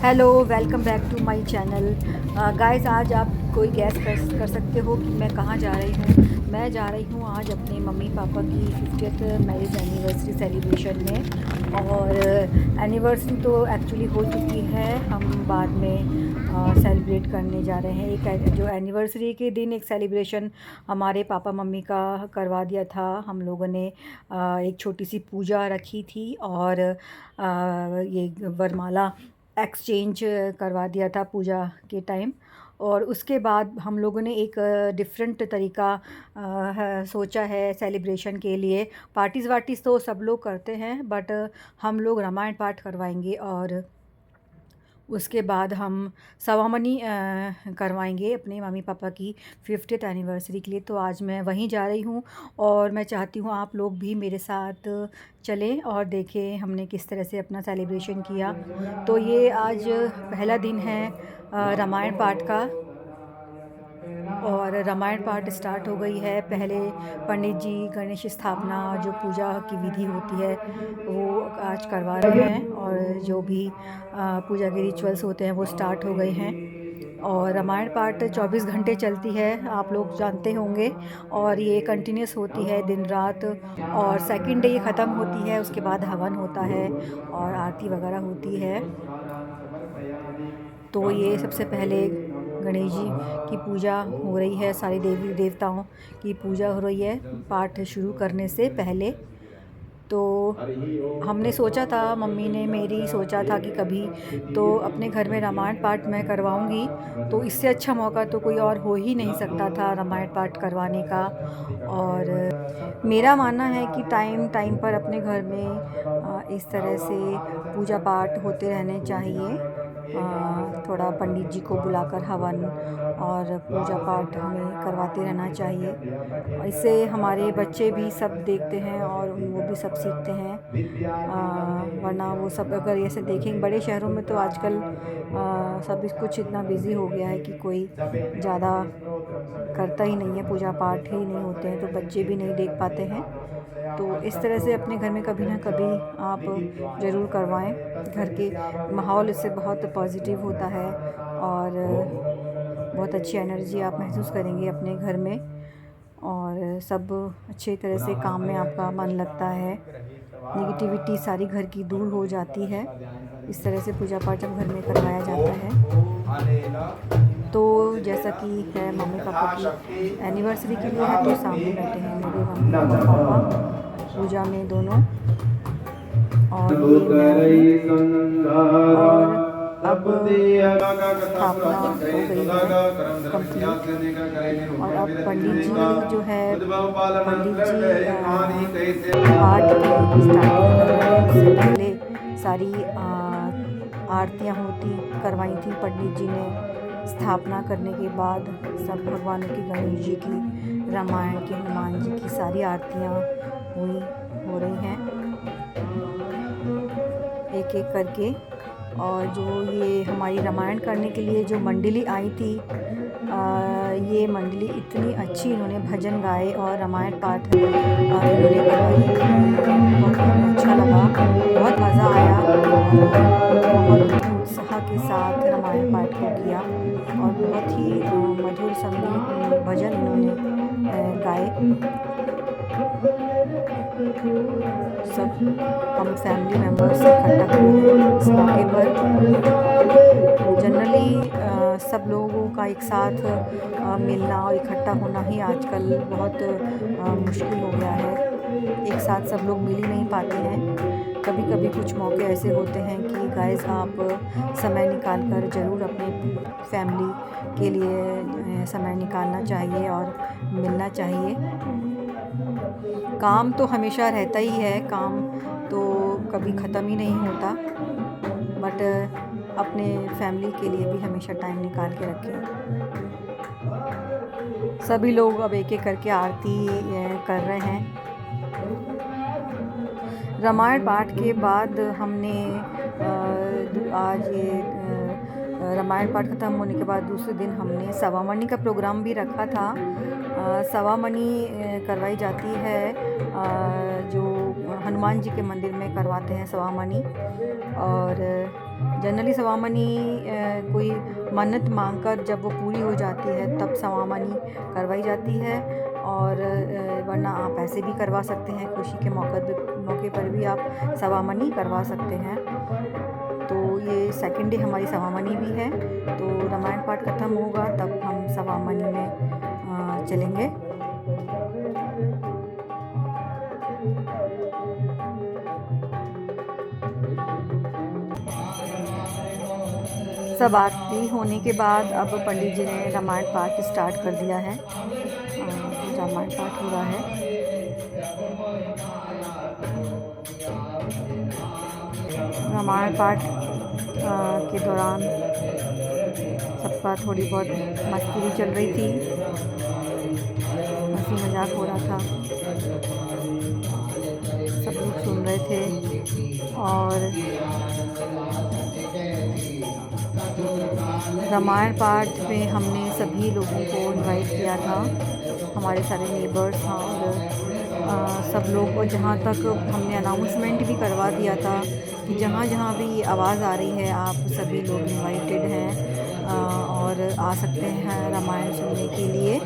Hello, welcome back to my channel. Guys, आज आप कोई गैस कर सकते हो कि मैं कहाँ जा रही हूँ। मैं जा रही हूँ आज अपने मम्मी पापा की 50th मैरिज एनिवर्सरी सेलिब्रेशन में। और एनिवर्सरी तो एक्चुअली हो चुकी है, हम बाद में सेलिब्रेट करने जा रहे हैं। एक जो एनिवर्सरी के दिन एक सेलिब्रेशन हमारे पापा मम्मी का करवा दिया था। हम लोगों ने एक छोटी सी पूजा रखी थी और ये वरमाला एक्सचेंज करवा दिया था पूजा के टाइम। और उसके बाद हम लोगों ने एक डिफरेंट तरीका सोचा है सेलिब्रेशन के लिए। पार्टीज़ वार्टीज़ तो सब लोग करते हैं, बट हम लोग रामायण पाठ करवाएंगे और उसके बाद हम सवामनी करवाएंगे अपने मम्मी पापा की 50th एनिवर्सरी के लिए। तो आज मैं वहीं जा रही हूँ और मैं चाहती हूँ आप लोग भी मेरे साथ चलें और देखें हमने किस तरह से अपना सेलिब्रेशन किया। तो ये आज पहला दिन है रामायण पाठ का। और रामायण पाठ स्टार्ट हो गई है। पहले पंडित जी गणेश स्थापना, जो पूजा की विधि होती है, वो आज करवा रहे हैं। और जो भी पूजा के रिचुअल्स होते हैं वो स्टार्ट हो गए हैं। और रामायण पाठ 24 घंटे चलती है, आप लोग जानते होंगे। और ये कंटिन्यूस होती है दिन रात। और सेकंड डे ये ख़त्म होती है, उसके बाद हवन होता है और आरती वगैरह होती है। तो ये सबसे पहले गणेश जी की पूजा हो रही है, सारी देवी देवताओं की पूजा हो रही है पाठ शुरू करने से पहले। तो हमने सोचा था, मम्मी ने मेरी सोचा था कि कभी तो अपने घर में रामायण पाठ मैं करवाऊंगी। तो इससे अच्छा मौका तो कोई और हो ही नहीं सकता था रामायण पाठ करवाने का। और मेरा मानना है कि टाइम टाइम पर अपने घर में इस तरह से पूजा पाठ होते रहने चाहिए। थोड़ा पंडित जी को बुलाकर हवन और पूजा पाठ हमें करवाते रहना चाहिए। और इससे हमारे बच्चे भी सब देखते हैं और वो भी सब सीखते हैं। वरना वो सब अगर ऐसे देखेंगे, बड़े शहरों में तो आजकल सब कुछ इतना बिज़ी हो गया है कि कोई ज़्यादा करता ही नहीं है, पूजा पाठ ही नहीं होते हैं, तो बच्चे भी नहीं देख पाते हैं। तो इस तरह से अपने घर में कभी ना कभी आप ज़रूर करवाएं। घर के माहौल इससे बहुत पॉजिटिव होता है और बहुत अच्छी एनर्जी आप महसूस करेंगे अपने घर में। और सब अच्छे तरह से काम में आपका मन लगता है, नेगेटिविटी सारी घर की दूर हो जाती है। इस तरह से पूजा पाठ जब घर में करवाया जाता है। तो जैसा कि है मम्मी पापा की एनिवर्सरी के लिए है, तो सामने बैठे हैं मेरे मम्मी और पापा पूजा में दोनों। और ये मैं हूँ। और अब स्थापना हो गई है कंप्लीट। और अब पंडित जी जो है, पंडित जी पाठ की स्टार्टिंग कर रहे हैं। उससे पहले सारी आरतियाँ होती करवाई थी पंडित जी ने। स्थापना करने के बाद सब भगवानों की, गणेश जी की, रामायण की, हनुमान जी की सारी आरतियाँ हो रही हैं एक एक करके। और जो ये हमारी रामायण करने के लिए जो मंडली आई थी, ये मंडली इतनी अच्छी, इन्होंने भजन गाए और रामायण पाठ इन्होंने करवाई। बहुत अच्छा लगा, बहुत मज़ा आया और बहुत ही उत्साह के साथ रामायण पाठ को किया। और बहुत ही मधुर संगीत भजन इन्होंने गाए। सब हम फैमिली मेम्बर्स इकट्ठा हुए हैं इस मौके पर। जनरली सब लोगों का एक साथ मिलना और इकट्ठा होना ही आजकल बहुत मुश्किल हो गया है। एक साथ सब लोग मिल ही नहीं पाते हैं। कभी कभी कुछ मौके ऐसे होते हैं कि गाइस, आप समय निकाल कर ज़रूर अपने फैमिली के लिए समय निकालना चाहिए और मिलना चाहिए। काम तो हमेशा रहता ही है, काम तो कभी ख़त्म ही नहीं होता, बट अपने फैमिली के लिए भी हमेशा टाइम निकाल के रखें। सभी लोग अब एक एक करके आरती कर रहे हैं। रामायण पाठ के बाद हमने आज ये रामायण पाठ ख़त्म होने के बाद दूसरे दिन हमने सवामनी का प्रोग्राम भी रखा था। सवामनी करवाई जाती है, जो हनुमान जी के मंदिर में करवाते हैं सवामनी। और जनरली सवामनी कोई मन्नत मांगकर जब वो पूरी हो जाती है तब सवामनी करवाई जाती है, और वरना आप ऐसे भी करवा सकते हैं। खुशी के मौके पर भी आप सवामनी करवा सकते हैं। तो ये सेकंड डे हमारी सवामनी भी है। तो रामायण पाठ ख़त्म होगा तब हम सवामनी में चलेंगे। सब आरती होने के बाद अब पंडित जी ने रामायण पाठ स्टार्ट कर दिया है। रामायण पाठ हो रहा है। रामायण पाठ के दौरान सबका थोड़ी बहुत मस्ती भी चल रही थी, हंसी मजाक हो रहा था, सब लोग सुन रहे थे। और रामायण पाठ में हमने सभी लोगों को इनवाइट किया था, हमारे सारे नेबर्स हाँ, और सब लोग। और जहाँ तक हमने अनाउंसमेंट भी करवा दिया था कि जहाँ जहाँ भी आवाज़ आ रही है आप सभी लोग इनवाइटेड हैं और आ सकते हैं रामायण सुनने के लिए।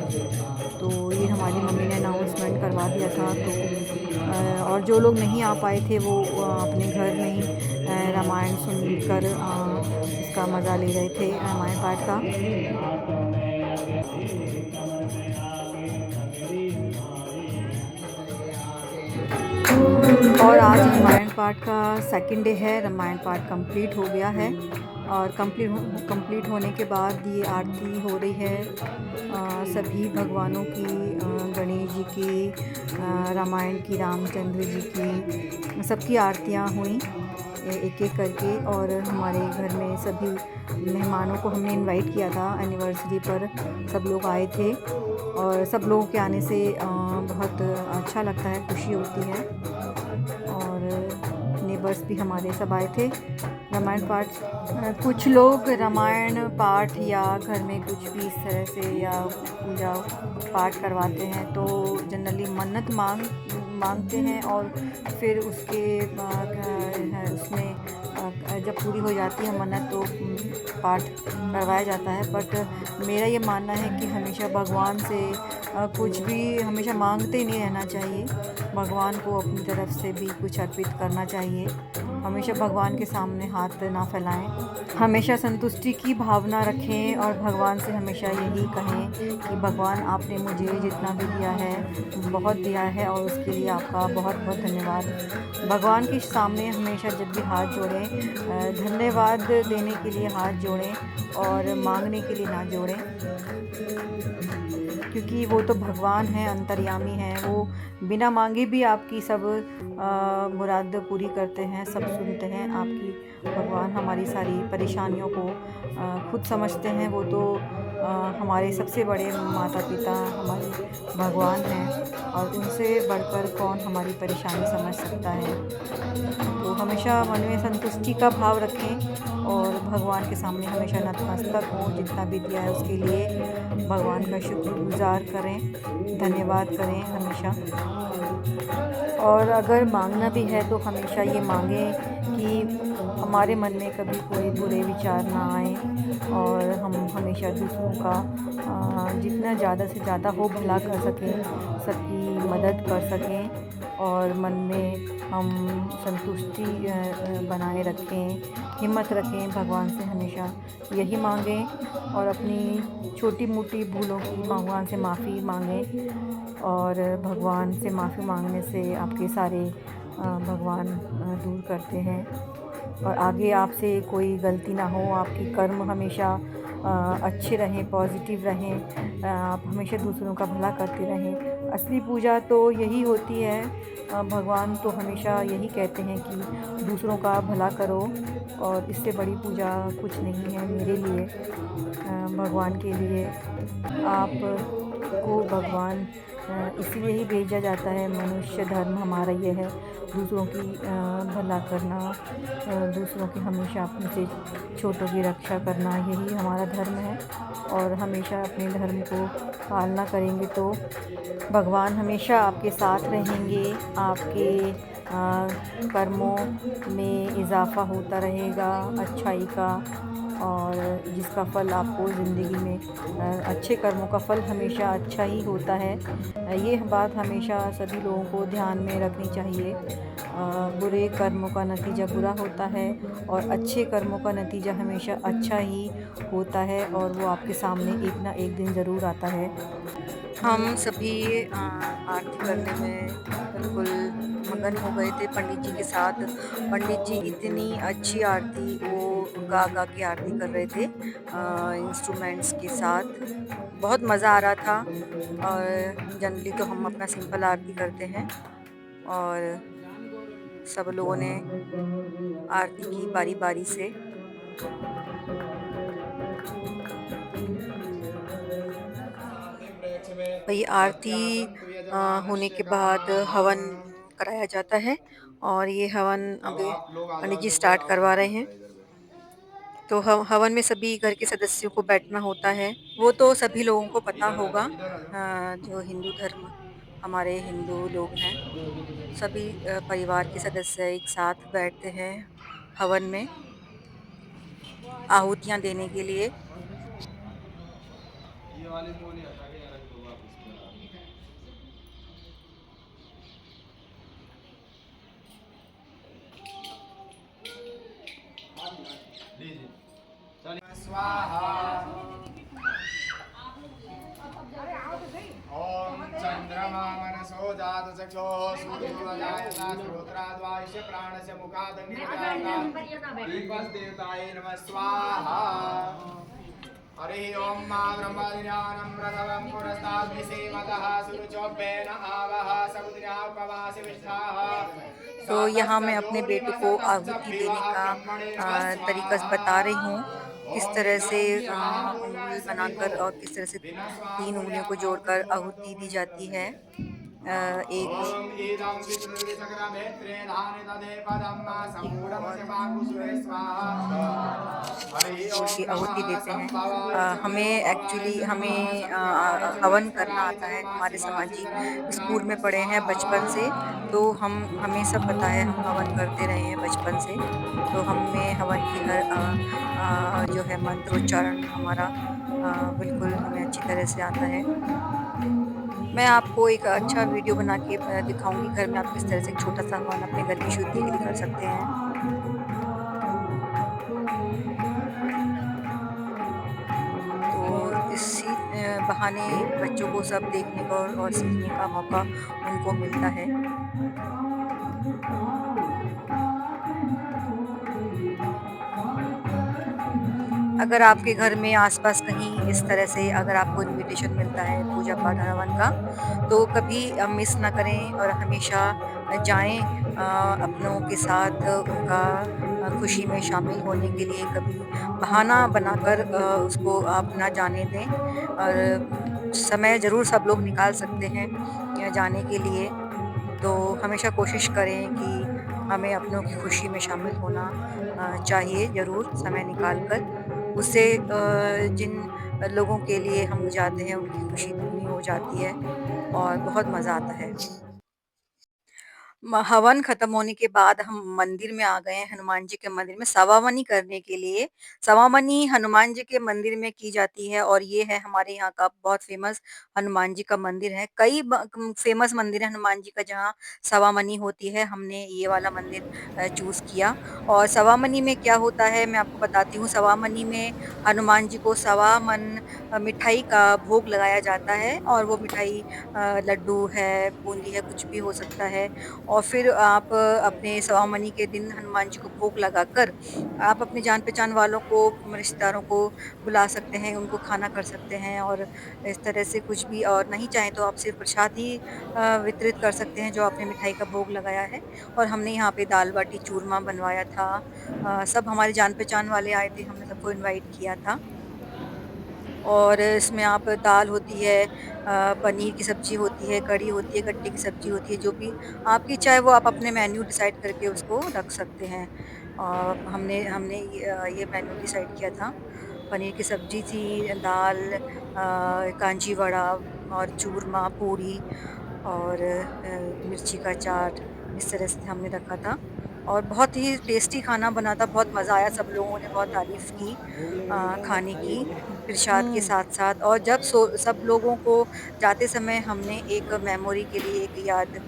तो ये हमारी मम्मी ने अनाउंसमेंट करवा दिया था। तो और जो लोग नहीं आ पाए थे वो अपने घर में ही रामायण सुनकर इसका मज़ा ले रहे थे, रामायण पाठ का। और आज रामायण पाठ का सेकंड डे है। रामायण पाठ कंप्लीट हो गया है, और कंप्लीट होने के बाद ये आरती हो रही है सभी भगवानों की, गणेश जी की, रामायण की, रामचंद्र जी की, सबकी आरतियाँ हुई एक एक करके। और हमारे घर में सभी मेहमानों को हमने इनवाइट किया था, एनिवर्सरी पर सब लोग आए थे। और सब लोगों के आने से बहुत अच्छा लगता है, खुशी होती है। और नेबर्स भी हमारे सब आए थे। रामायण पाठ, कुछ लोग रामायण पाठ या घर में कुछ भी इस तरह से या पूजा पाठ करवाते हैं तो जनरली मन्नत मांगते हैं, और फिर उसके उसमें जब पूरी हो जाती है मन्नत तो पाठ करवाया जाता है। बट मेरा ये मानना है कि हमेशा भगवान से कुछ भी हमेशा मांगते ही नहीं रहना चाहिए, भगवान को अपनी तरफ से भी कुछ अर्पित करना चाहिए। हमेशा भगवान के सामने हाथ ना फैलाएं, हमेशा संतुष्टि की भावना रखें, और भगवान से हमेशा यही कहें कि भगवान आपने मुझे जितना भी दिया है बहुत दिया है, और उसके लिए आपका बहुत बहुत धन्यवाद। भगवान के सामने हमेशा जब भी हाथ जोड़ें, धन्यवाद देने के लिए हाथ जोड़ें और मांगने के लिए ना जोड़ें, क्योंकि वो तो भगवान हैं, अंतर्यामी हैं। वो बिना मांगे भी आपकी सब मुराद पूरी करते हैं, सब सुनते हैं आपकी। भगवान हमारी सारी परेशानियों को खुद समझते हैं। वो तो हमारे सबसे बड़े माता पिता हमारे भगवान हैं, और उनसे बढ़कर कौन हमारी परेशानी समझ सकता है। तो हमेशा मन में संतुष्टि का भाव रखें, और भगवान के सामने हमेशा नतमस्तक हों। जितना भी दिया है उसके लिए भगवान का शुक्रगुजार करें, धन्यवाद करें हमेशा। और अगर मांगना भी है तो हमेशा ये मांगें कि हमारे मन में कभी कोई बुरे विचार ना आए, और हम हमेशा दूसरों का जितना ज़्यादा से ज़्यादा हो भला कर सकें, सबकी मदद कर सकें, और मन में हम संतुष्टि बनाए रखें, हिम्मत रखें। भगवान से हमेशा यही मांगें, और अपनी छोटी मोटी भूलों की भगवान से माफ़ी मांगें। और भगवान से माफ़ी मांगने से आपके सारे भगवान दूर करते हैं, और आगे आपसे कोई गलती ना हो। आपकी कर्म हमेशा अच्छे रहें, पॉजिटिव रहें, आप हमेशा दूसरों का भला करते रहें। असली पूजा तो यही होती है। भगवान तो हमेशा यही कहते हैं कि दूसरों का भला करो, और इससे बड़ी पूजा कुछ नहीं है मेरे लिए। भगवान के लिए आपको भगवान इसलिए ही भेजा जाता है। मनुष्य धर्म हमारा ये है, दूसरों की भला करना, दूसरों की हमेशा अपने से छोटों की रक्षा करना, यही हमारा धर्म है। और हमेशा अपने धर्म को पालना करेंगे तो भगवान हमेशा आपके साथ रहेंगे, आपके कर्मों में इजाफ़ा होता रहेगा अच्छाई का, और जिसका फल आपको ज़िंदगी में अच्छे कर्मों का फल हमेशा अच्छा ही होता है। ये बात हमेशा सभी लोगों को ध्यान में रखनी चाहिए। बुरे कर्मों का नतीजा बुरा होता है और अच्छे कर्मों का नतीजा हमेशा अच्छा ही होता है, और वो आपके सामने एक ना एक दिन ज़रूर आता है। हम सभी आरती करने में बिल्कुल मगन हो गए थे पंडित जी के साथ। पंडित जी इतनी अच्छी आरती वो गा गा के आरती कर रहे थे इंस्ट्रूमेंट्स के साथ। बहुत मज़ा आ रहा था। और जनरली तो हम अपना सिंपल आरती करते हैं, और सब लोगों ने आरती की बारी-बारी से। वही आरती होने के बाद हवन कराया जाता है, और ये हवन अभी पंडित जी स्टार्ट करवा रहे हैं। तो हवन में सभी घर के सदस्यों को बैठना होता है। वो तो सभी लोगों को पता होगा। जो हिंदू धर्म हमारे हिंदू लोग हैं, सभी परिवार के सदस्य एक साथ बैठते हैं हवन में आहुतियाँ देने के लिए। ये वाले मोले हटा के यहाँ रख दो वापस बराबर। लीजिए चलिए स्वाहा। ओम चंद्रमा मनसो जात चक्षो सूर्यो जायता श्रोत्राद्वायुष्य प्राणस्य मुखादग्निर्जाता दीपस् देवताय नमः स्वाहा। हरि ओम मा ब्रह्मज्ञानं प्रथमं पुरस्ताद्विसेवतः सुरुचोपेन आवः समुद्र्यापवास विष्ठाः। तो यहाँ मैं अपने बेटों को आहुति देने का तरीका बता रही हूँ। किस तरह से उँगली बनाकर और किस तरह से 3 उँगलियों को जोड़कर आहुति दी जाती है। एक ओम ईदं विष्णुर्विसक्रमेत्रे धानि दधे पदं एक सम्पूर्णमस्य बहुत पाकुसुरे स्वाहा। हरि जोड़ ओम के आहुति नमः देते हैं। संभवाय च हमें विरूपाय एक्चुअली नमः हमें संविताय च हवन करना विष्कराय आता च है, हमारे उमाशिवासि सामाजिक करयुक्ताय स्कूल में नमः पढ़े हैं बचपन से। स्वाहा। तो हमें सब पता है, हम हवन करते रहे हैं बचपन से। तो हमें हवन की हर जो है मंत्रोच्चारण हमारा बिल्कुल हमें अच्छी तरह से आता है। मैं आपको एक अच्छा वीडियो बना के दिखाऊँगी घर में आप किस तरह से एक छोटा-सा हवन अपने घर की शुद्धि के लिए कर सकते हैं। तो इसी बहाने बच्चों को सब देखने का और सीखने का मौका उनको मिलता है। अगर आपके घर में आस-पास कहीं इस तरह से अगर आपको इन्विटेशन मिलता है पूजा-पाठ हवन का, तो कभी मिस ना करें और हमेशा जाएँ अपनों के साथ उनका खुशी में शामिल होने के लिए। कभी बहाना बनाकर उसको आप ना जाने दें, और समय ज़रूर सब लोग निकाल सकते हैं जाने के लिए। तो हमेशा कोशिश करें कि हमें अपनों की खुशी में शामिल होना चाहिए ज़रूर समय निकाल कर। उससे जिन लोगों के लिए हम जाते हैं उनकी खुशी दुगनी हो जाती है और बहुत मज़ा आता है। हवन खत्म होने के बाद हम मंदिर में आ गए हैं, हनुमान जी के मंदिर में सवामनी करने के लिए। सवामनी हनुमान जी के मंदिर में की जाती है, और ये है हमारे यहाँ का बहुत फेमस हनुमान जी का मंदिर है। कई फेमस मंदिर है हनुमान जी का जहाँ सवामनी होती है। हमने ये वाला मंदिर चूज किया। और सवामनी में क्या होता है मैं आपको बताती हूँ। सवामनी में हनुमान जी को सवा मन मिठाई का भोग लगाया जाता है, और वो मिठाई लड्डू है, बूंदी है, कुछ भी हो सकता है। और फिर आप अपने सवामनी के दिन हनुमान जी को भोग लगाकर आप अपने जान-पहचान वालों को, रिश्तेदारों को बुला सकते हैं, उनको खाना कर सकते हैं, और इस तरह से कुछ भी। और नहीं चाहें तो आप सिर्फ़ प्रसाद ही वितरित कर सकते हैं जो आपने मिठाई का भोग लगाया है। और हमने यहाँ पे दाल-बाटी चूरमा बनवाया था। सब हमारे जान-पहचान वाले आए थे, हमने सबको इनवाइट किया था। और इसमें आप दाल होती है, पनीर की सब्ज़ी होती है, कढ़ी होती है, गट्टे की सब्ज़ी होती है, जो भी आपकी इच्छा है वो आप अपने मेन्यू डिसाइड करके उसको रख सकते हैं। हमने हमने ये मेन्यू डिसाइड किया था। पनीर की सब्ज़ी थी, दाल, कांजी वड़ा और चूरमा, पूड़ी और मिर्ची का चाट। इस तरह से हमने रखा था और बहुत ही टेस्टी खाना बना था, बहुत मज़ा आया, सब लोगों ने बहुत तारीफ़ की खाने की प्रसाद के साथ-साथ। और जब सब लोगों को जाते समय हमने एक मेमोरी के लिए, एक याद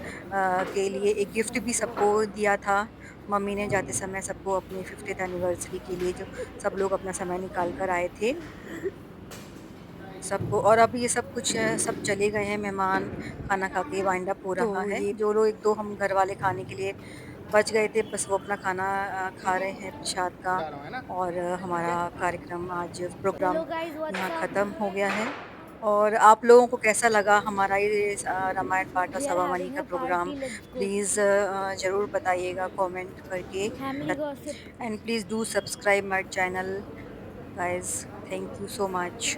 के लिए एक गिफ्ट भी सबको दिया था। मम्मी ने जाते समय सबको अपनी 50th एनिवर्सरी के लिए जो सब लोग अपना समय निकाल कर आए थे, सबको। और अब ये सब कुछ सब चले गए हैं मेहमान, खाना खा के वाइंड अप हो रहा है। ये जो लोग 1-2 हम घर वाले खाने के लिए बच गए थे, बस वो अपना खाना खा रहे हैं प्रसाद का। बता रहा हूँ, है ना? और ठीक है? हमारा कार्यक्रम आज प्रोग्राम हेलो गाइस यहाँ व्हाट्स अप। ख़त्म हो गया है। और आप लोगों को कैसा लगा हमारा ये रामायण पाठ और वी आर सवामणी हैविंग का a program? Party, let's go. Please ज़रूर बताइएगा कमेंट करके। Family gossip. And please do subscribe my channel guys. Thank you so much.